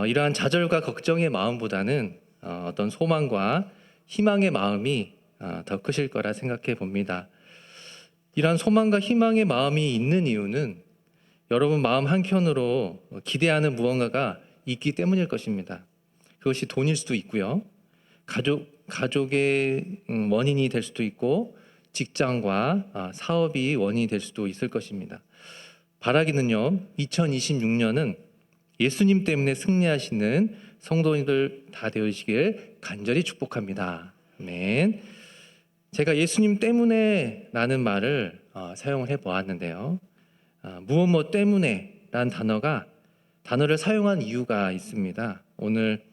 이러한 좌절과 걱정의 마음보다는 어떤 소망과 희망의 마음이 더 크실 거라 생각해 봅니다. 이러한 소망과 희망의 마음이 있는 이유는 여러분 마음 한켠으로 기대하는 무언가가 있기 때문일 것입니다. 그것이 돈일 수도 있고요. 가족의 원인이 될 수도 있고, 직장과 사업이 원인이 될 수도 있을 것입니다. 바라기는요, 2026년은 예수님 때문에 승리하시는 성도님들 다 되시길 간절히 축복합니다. 아멘. 제가 예수님 때문에 라는 말을 사용을 해보았는데요. 무엇 때문에 라는 단어를 사용한 이유가 있습니다. 오늘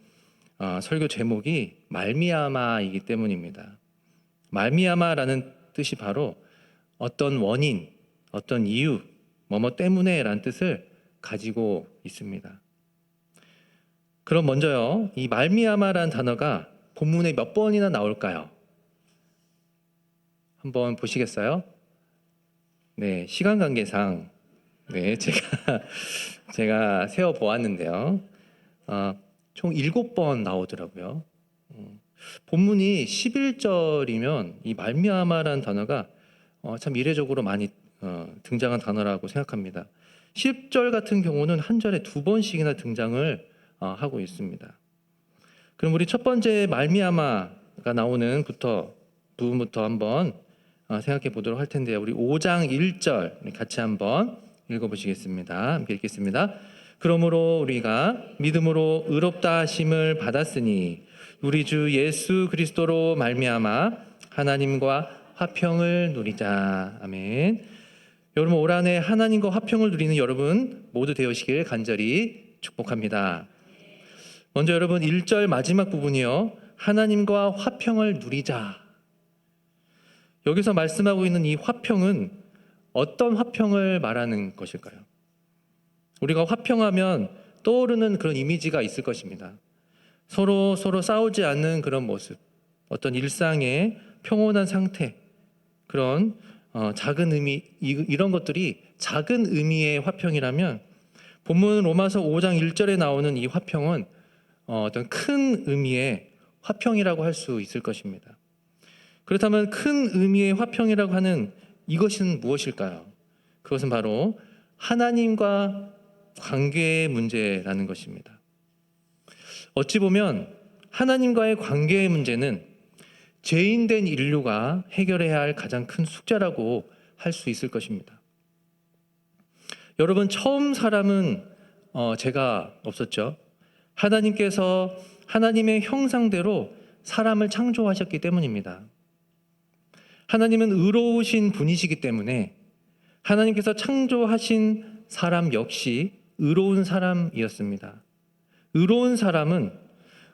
설교 제목이 말미암아이기 때문입니다. 말미암아라는 뜻이 바로 어떤 원인, 어떤 이유, 뭐뭐 때문에 라는 뜻을 가지고 있습니다. 그럼 먼저요, 이 말미암아라는 단어가 본문에 몇 번이나 나올까요? 한번 보시겠어요? 네, 시간 관계상 제가 세어 보았는데요. 총 7번 나오더라고요. 본문이 11절이면 이 말미암아라는 단어가 참 이례적으로 많이 등장한 단어라고 생각합니다. 10절 같은 경우는 한 절에 2번씩이나 등장을 하고 있습니다. 그럼 우리 첫 번째 말미암아가 나오는 부분부터 한번 생각해 보도록 할 텐데요. 우리 5장 1절 같이 한번 읽어보시겠습니다. 함께 읽겠습니다. 그러므로 우리가 믿음으로 의롭다 하심을 받았으니 우리 주 예수 그리스도로 말미암아 하나님과 화평을 누리자. 아멘. 여러분, 올 한해 하나님과 화평을 누리는 여러분 모두 되시길 간절히 축복합니다. 먼저 여러분 1절 마지막 부분이요, 하나님과 화평을 누리자. 여기서 말씀하고 있는 이 화평은 어떤 화평을 말하는 것일까요? 우리가 화평하면 떠오르는 그런 이미지가 있을 것입니다. 서로 싸우지 않는 그런 모습, 어떤 일상의 평온한 상태, 그런 작은 의미, 이런 것들이 작은 의미의 화평이라면, 본문 로마서 5장 1절에 나오는 이 화평은 어떤 큰 의미의 화평이라고 할 수 있을 것입니다. 그렇다면 큰 의미의 화평이라고 하는 이것은 무엇일까요? 그것은 바로 하나님과 관계의 문제라는 것입니다. 어찌 보면 하나님과의 관계의 문제는 죄인된 인류가 해결해야 할 가장 큰 숙제라고 할 수 있을 것입니다. 여러분, 처음 사람은 죄가 없었죠. 하나님께서 하나님의 형상대로 사람을 창조하셨기 때문입니다. 하나님은 의로우신 분이시기 때문에 하나님께서 창조하신 사람 역시 의로운 사람이었습니다. 의로운 사람은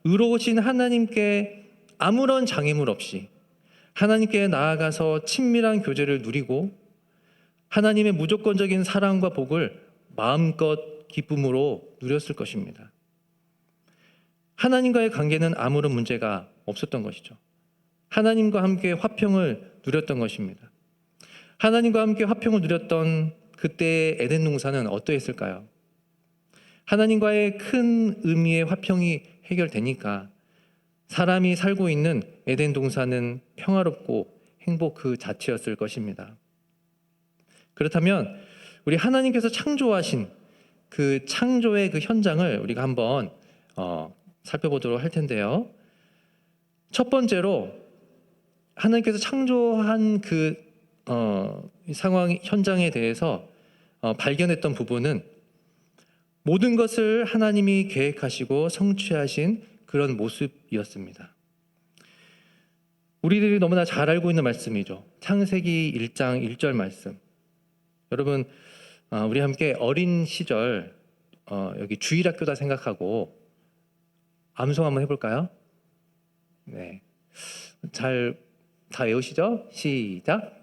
의로우신 하나님께 아무런 장애물 없이 하나님께 나아가서 친밀한 교제를 누리고 하나님의 무조건적인 사랑과 복을 마음껏 기쁨으로 누렸을 것입니다. 하나님과의 관계는 아무런 문제가 없었던 것이죠. 하나님과 함께 화평을 누렸던 것입니다. 하나님과 함께 화평을 누렸던 그때의 에덴 동산은 어떠했을까요? 하나님과의 큰 의미의 화평이 해결되니까 사람이 살고 있는 에덴 동산은 평화롭고 행복 그 자체였을 것입니다. 그렇다면 우리 하나님께서 창조하신 그 창조의 그 현장을 우리가 한번 살펴보도록 할 텐데요. 첫 번째로 하나님께서 창조한 그 상황 현장에 대해서 발견했던 부분은 모든 것을 하나님이 계획하시고 성취하신 그런 모습이었습니다. 우리들이 너무나 잘 알고 있는 말씀이죠. 창세기 1장 1절 말씀. 여러분, 우리 함께 어린 시절 여기 주일학교다 생각하고 암송 한번 해볼까요? 네, 잘 다 외우시죠? 시작.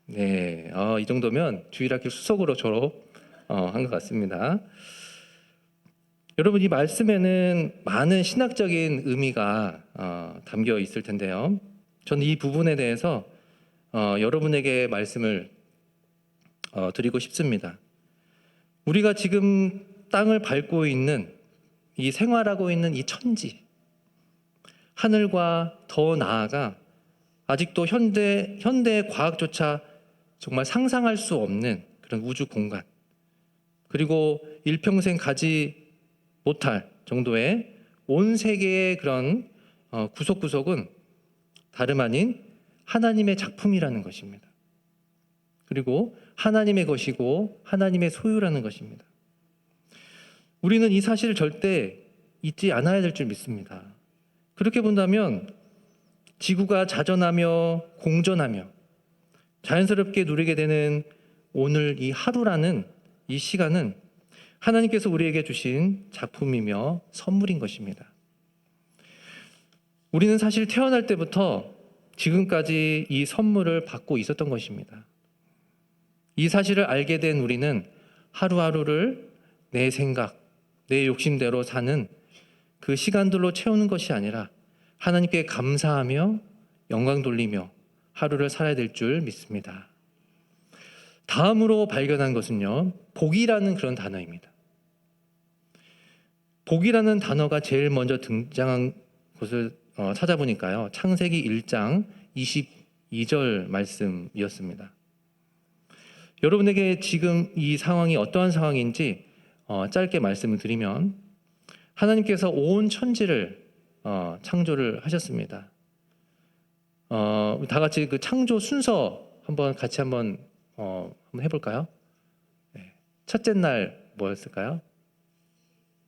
네, 이 정도면 주일학교 수석으로 졸업한 것 같습니다. 여러분, 이 말씀에는 많은 신학적인 의미가 담겨 있을 텐데요. 저는 이 부분에 대해서 여러분에게 말씀을 드리고 싶습니다. 우리가 지금 땅을 밟고 있는 이 생활하고 있는 이 천지, 하늘과 더 나아가 아직도 현대의 과학조차 정말 상상할 수 없는 그런 우주 공간, 그리고 일평생 가지 못할 정도의 온 세계의 그런 구석구석은 다름 아닌 하나님의 작품이라는 것입니다. 그리고 하나님의 것이고 하나님의 소유라는 것입니다. 우리는 이 사실을 절대 잊지 않아야 될 줄 믿습니다. 그렇게 본다면 지구가 자전하며 공전하며 자연스럽게 누리게 되는 오늘 이 하루라는 이 시간은 하나님께서 우리에게 주신 작품이며 선물인 것입니다. 우리는 사실 태어날 때부터 지금까지 이 선물을 받고 있었던 것입니다. 이 사실을 알게 된 우리는 하루하루를 내 생각, 내 욕심대로 사는 그 시간들로 채우는 것이 아니라 하나님께 감사하며 영광 돌리며 하루를 살아야 될 줄 믿습니다. 다음으로 발견한 것은요, 복이라는 그런 단어입니다. 복이라는 단어가 제일 먼저 등장한 것을 찾아보니까요, 창세기 1장 22절 말씀이었습니다. 여러분에게 지금 이 상황이 어떠한 상황인지 짧게 말씀을 드리면, 하나님께서 온 천지를 창조를 하셨습니다. 다 같이 그 창조 순서 같이 한번 해볼까요? 네. 첫째 날 뭐였을까요?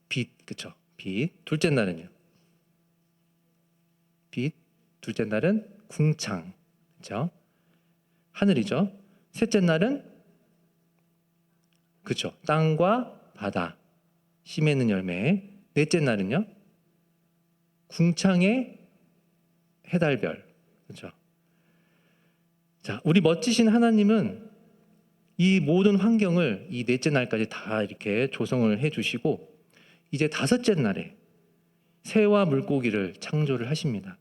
빛, 그쵸? 빛. 둘째 날은요? 빛. 둘째 날은 궁창, 그쵸? 하늘이죠. 셋째 날은 그쵸? 땅과 바다, 씨 맺는 열매. 넷째 날은요? 궁창의 해달별, 그렇죠? 자, 우리 멋지신 하나님은 이 모든 환경을 이 넷째 날까지 다 이렇게 조성을 해주시고, 이제 다섯째 날에 새와 물고기를 창조를 하십니다.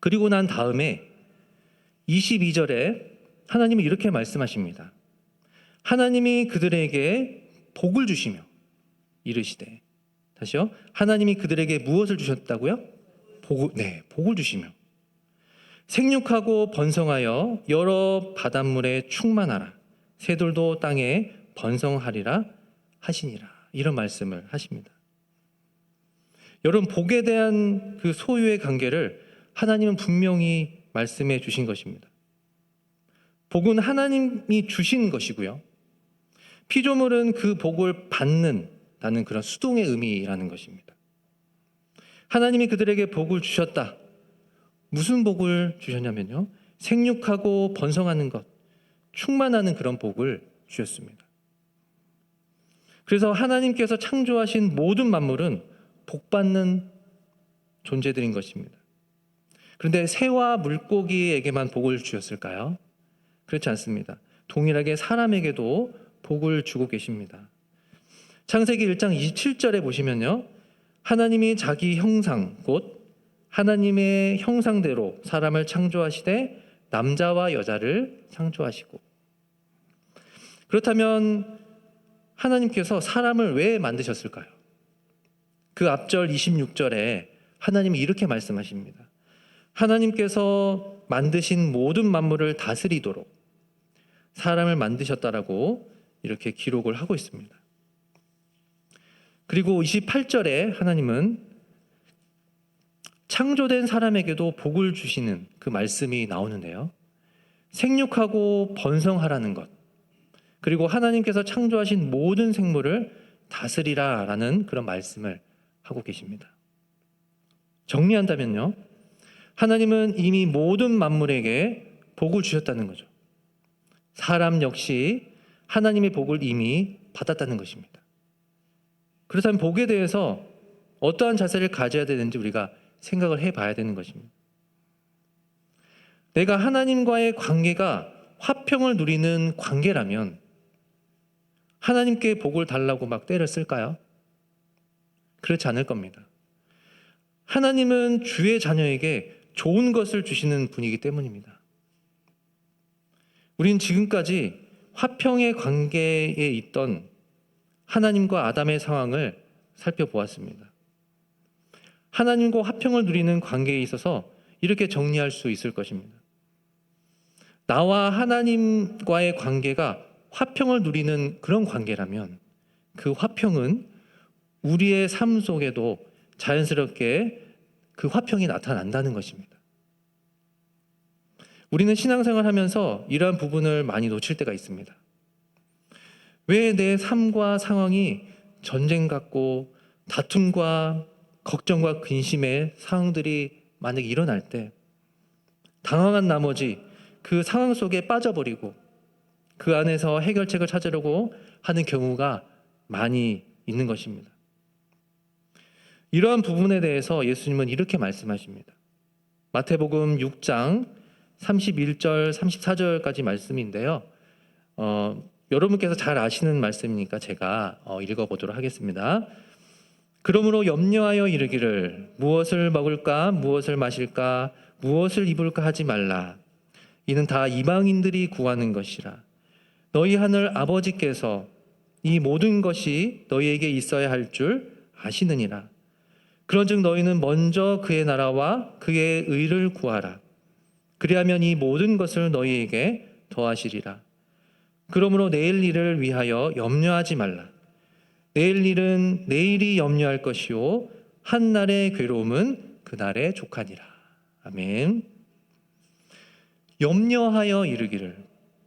그리고 난 다음에 22절에 하나님은 이렇게 말씀하십니다. 하나님이 그들에게 복을 주시며 이르시되, 다시요. 하나님이 그들에게 무엇을 주셨다고요? 복을 주시며 생육하고 번성하여 여러 바닷물에 충만하라. 새들도 땅에 번성하리라 하시니라. 이런 말씀을 하십니다. 여러분, 복에 대한 그 소유의 관계를 하나님은 분명히 말씀해 주신 것입니다. 복은 하나님이 주신 것이고요, 피조물은 그 복을 받는다는 그런 수동의 의미라는 것입니다. 하나님이 그들에게 복을 주셨다. 무슨 복을 주셨냐면요, 생육하고 번성하는 것, 충만하는 그런 복을 주셨습니다. 그래서 하나님께서 창조하신 모든 만물은 복받는 존재들인 것입니다. 그런데 새와 물고기에게만 복을 주셨을까요? 그렇지 않습니다. 동일하게 사람에게도 복을 주고 계십니다. 창세기 1장 27절에 보시면요, 하나님이 자기 형상, 곧 하나님의 형상대로 사람을 창조하시되 남자와 여자를 창조하시고. 그렇다면 하나님께서 사람을 왜 만드셨을까요? 그 앞절 26절에 하나님이 이렇게 말씀하십니다. 하나님께서 만드신 모든 만물을 다스리도록 사람을 만드셨다라고 이렇게 기록을 하고 있습니다. 그리고 28절에 하나님은 창조된 사람에게도 복을 주시는 그 말씀이 나오는데요, 생육하고 번성하라는 것, 그리고 하나님께서 창조하신 모든 생물을 다스리라 라는 그런 말씀을 하고 계십니다. 정리한다면요, 하나님은 이미 모든 만물에게 복을 주셨다는 거죠. 사람 역시 하나님의 복을 이미 받았다는 것입니다. 그렇다면 복에 대해서 어떠한 자세를 가져야 되는지 우리가 생각을 해봐야 되는 것입니다. 내가 하나님과의 관계가 화평을 누리는 관계라면 하나님께 복을 달라고 막 때를 쓸까요? 그렇지 않을 겁니다. 하나님은 주의 자녀에게 좋은 것을 주시는 분이기 때문입니다. 우리는 지금까지 화평의 관계에 있던 하나님과 아담의 상황을 살펴보았습니다. 하나님과 화평을 누리는 관계에 있어서 이렇게 정리할 수 있을 것입니다. 나와 하나님과의 관계가 화평을 누리는 그런 관계라면 그 화평은 우리의 삶 속에도 자연스럽게 그 화평이 나타난다는 것입니다. 우리는 신앙생활 하면서 이러한 부분을 많이 놓칠 때가 있습니다. 왜 내 삶과 상황이 전쟁 같고 다툼과 걱정과 근심의 상황들이 만약에 일어날 때 당황한 나머지 그 상황 속에 빠져버리고 그 안에서 해결책을 찾으려고 하는 경우가 많이 있는 것입니다. 이러한 부분에 대해서 예수님은 이렇게 말씀하십니다. 마태복음 6장 31절 34절까지 말씀인데요. 여러분께서 잘 아시는 말씀이니까 제가 읽어보도록 하겠습니다. 그러므로 염려하여 이르기를 무엇을 먹을까 무엇을 마실까 무엇을 입을까 하지 말라. 이는 다 이방인들이 구하는 것이라. 너희 하늘 아버지께서 이 모든 것이 너희에게 있어야 할 줄 아시느니라. 그런즉 너희는 먼저 그의 나라와 그의 의를 구하라. 그리하면 이 모든 것을 너희에게 더하시리라. 그러므로 내일 일을 위하여 염려하지 말라. 내일 일은 내일이 염려할 것이요 한날의 괴로움은 그날의 족하니라. 아멘. 염려하여 이르기를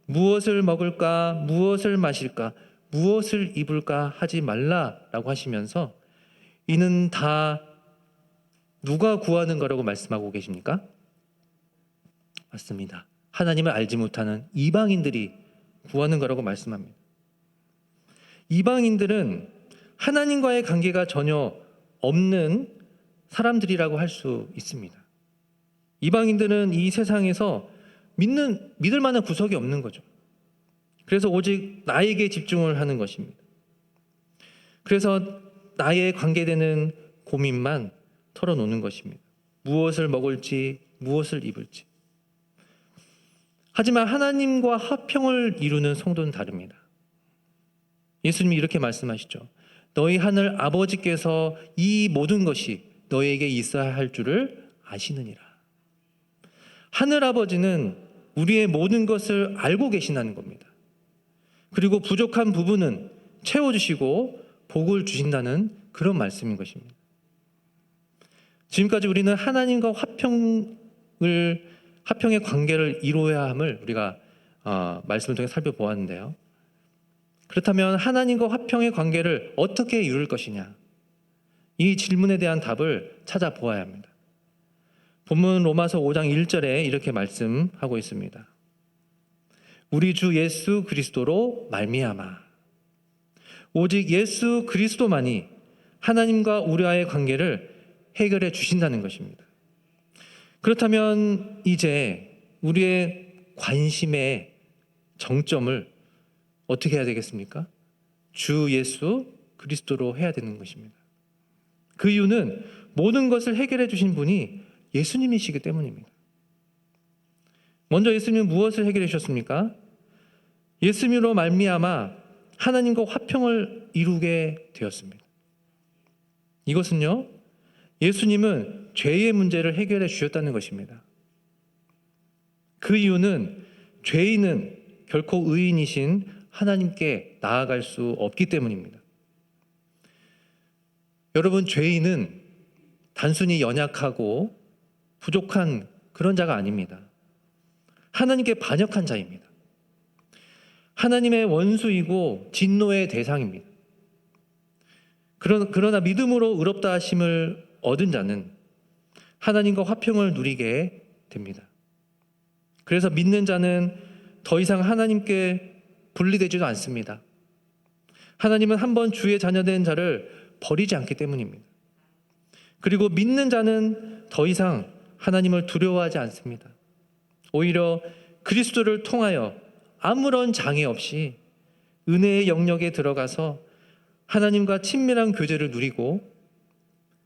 무엇을 먹을까 무엇을 마실까 무엇을 입을까 하지 말라라고 하시면서 이는 다 누가 구하는 거라고 말씀하고 계십니까? 맞습니다. 하나님을 알지 못하는 이방인들이 구하는 거라고 말씀합니다. 이방인들은 하나님과의 관계가 전혀 없는 사람들이라고 할 수 있습니다. 이방인들은 이 세상에서 믿을 만한 구석이 없는 거죠. 그래서 오직 나에게 집중을 하는 것입니다. 그래서 나에 관계되는 고민만 털어놓는 것입니다. 무엇을 먹을지 무엇을 입을지. 하지만 하나님과 화평을 이루는 성도는 다릅니다. 예수님이 이렇게 말씀하시죠. 너희 하늘 아버지께서 이 모든 것이 너희에게 있어야 할 줄을 아시느니라. 하늘 아버지는 우리의 모든 것을 알고 계신다는 겁니다. 그리고 부족한 부분은 채워주시고 복을 주신다는 그런 말씀인 것입니다. 지금까지 우리는 하나님과 화평의 관계를 이루어야 함을 우리가 말씀을 통해 살펴보았는데요. 그렇다면 하나님과 화평의 관계를 어떻게 이룰 것이냐? 이 질문에 대한 답을 찾아보아야 합니다. 본문 로마서 5장 1절에 이렇게 말씀하고 있습니다. 우리 주 예수 그리스도로 말미암아 오직 예수 그리스도만이 하나님과 우리와의 관계를 해결해 주신다는 것입니다. 그렇다면 이제 우리의 관심의 정점을 어떻게 해야 되겠습니까? 주 예수 그리스도로 해야 되는 것입니다. 그 이유는 모든 것을 해결해 주신 분이 예수님이시기 때문입니다. 먼저 예수님은 무엇을 해결해 주셨습니까? 예수님으로 말미암아 하나님과 화평을 이루게 되었습니다. 이것은요, 예수님은 죄의 문제를 해결해 주셨다는 것입니다. 그 이유는 죄인은 결코 의인이신 하나님께 나아갈 수 없기 때문입니다. 여러분, 죄인은 단순히 연약하고 부족한 그런 자가 아닙니다. 하나님께 반역한 자입니다. 하나님의 원수이고 진노의 대상입니다. 그러나 믿음으로 의롭다 하심을 얻은 자는 하나님과 화평을 누리게 됩니다. 그래서 믿는 자는 더 이상 하나님께 분리되지도 않습니다. 하나님은 한번 주의 자녀된 자를 버리지 않기 때문입니다. 그리고 믿는 자는 더 이상 하나님을 두려워하지 않습니다. 오히려 그리스도를 통하여 아무런 장애 없이 은혜의 영역에 들어가서 하나님과 친밀한 교제를 누리고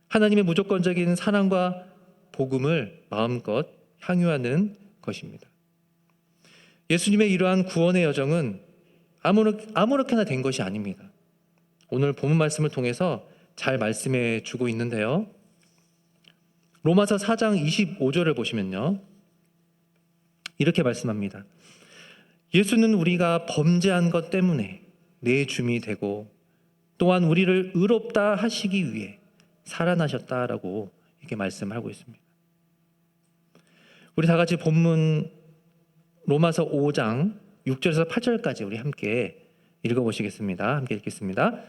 하나님의 무조건적인 사랑과 복음을 마음껏 향유하는 것입니다. 예수님의 이러한 구원의 여정은 아무렇게나 된 것이 아닙니다. 오늘 본문 말씀을 통해서 잘 말씀해 주고 있는데요. 로마서 4장 25절을 보시면요. 이렇게 말씀합니다. 예수는 우리가 범죄한 것 때문에 내 줌이 되고 또한 우리를 의롭다 하시기 위해 살아나셨다라고 이렇게 말씀을 하고 있습니다. 우리 다 같이 본문 로마서 5장 6절에서 8절까지 우리 함께 읽어보시겠습니다. 함께 읽겠습니다.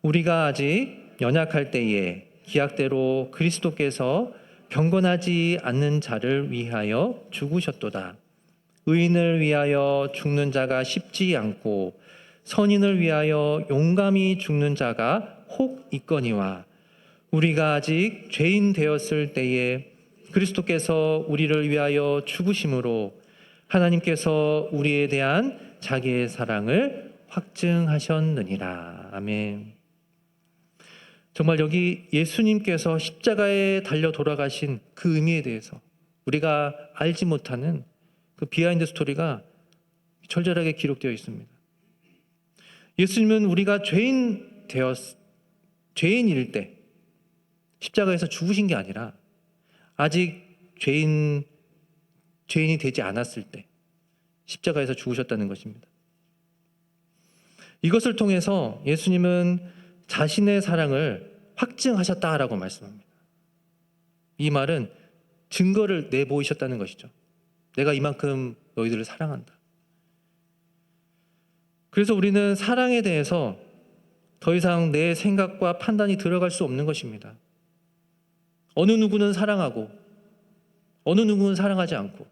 우리가 아직 연약할 때에 기약대로 그리스도께서 경건하지 않는 자를 위하여 죽으셨도다. 의인을 위하여 죽는 자가 쉽지 않고 선인을 위하여 용감히 죽는 자가 혹 있거니와 우리가 아직 죄인 되었을 때에 그리스도께서 우리를 위하여 죽으심으로 하나님께서 우리에 대한 자기의 사랑을 확증하셨느니라. 아멘. 정말 여기 예수님께서 십자가에 달려 돌아가신 그 의미에 대해서 우리가 알지 못하는 그 비하인드 스토리가 절절하게 기록되어 있습니다. 예수님은 우리가 죄인일 때 십자가에서 죽으신 게 아니라 아직 죄인이 되지 않았을 때 십자가에서 죽으셨다는 것입니다. 이것을 통해서 예수님은 자신의 사랑을 확증하셨다라고 말씀합니다. 이 말은 증거를 내보이셨다는 것이죠. 내가 이만큼 너희들을 사랑한다. 그래서 우리는 사랑에 대해서 더 이상 내 생각과 판단이 들어갈 수 없는 것입니다. 어느 누구는 사랑하고 어느 누구는 사랑하지 않고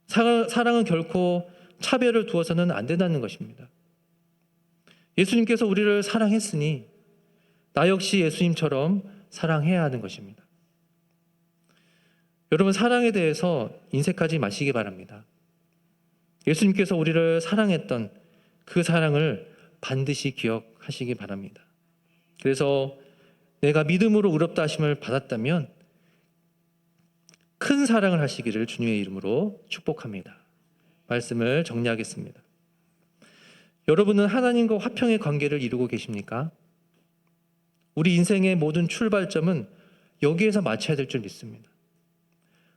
사랑은 결코 차별을 두어서는 안 된다는 것입니다. 예수님께서 우리를 사랑했으니 나 역시 예수님처럼 사랑해야 하는 것입니다. 여러분, 사랑에 대해서 인색하지 마시기 바랍니다. 예수님께서 우리를 사랑했던 그 사랑을 반드시 기억하시기 바랍니다. 그래서 내가 믿음으로 의롭다 하심을 받았다면 큰 사랑을 하시기를 주님의 이름으로 축복합니다. 말씀을 정리하겠습니다. 여러분은 하나님과 화평의 관계를 이루고 계십니까? 우리 인생의 모든 출발점은 여기에서 맞춰야 될 줄 믿습니다.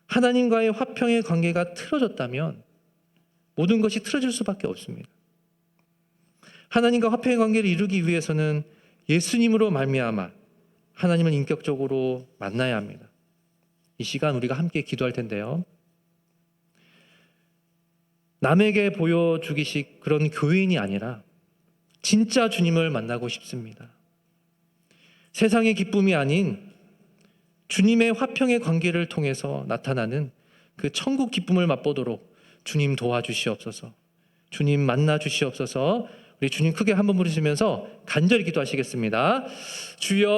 하나님과의 화평의 관계가 틀어졌다면 모든 것이 틀어질 수밖에 없습니다. 하나님과 화평의 관계를 이루기 위해서는 예수님으로 말미암아 하나님을 인격적으로 만나야 합니다. 이 시간 우리가 함께 기도할 텐데요. 남에게 보여주기식 그런 교인이 아니라 진짜 주님을 만나고 싶습니다. 세상의 기쁨이 아닌 주님의 화평의 관계를 통해서 나타나는 그 천국 기쁨을 맛보도록 주님 도와주시옵소서. 주님 만나 주시옵소서. 우리 주님 크게 한번 부르시면서 간절히 기도하시겠습니다. 주여.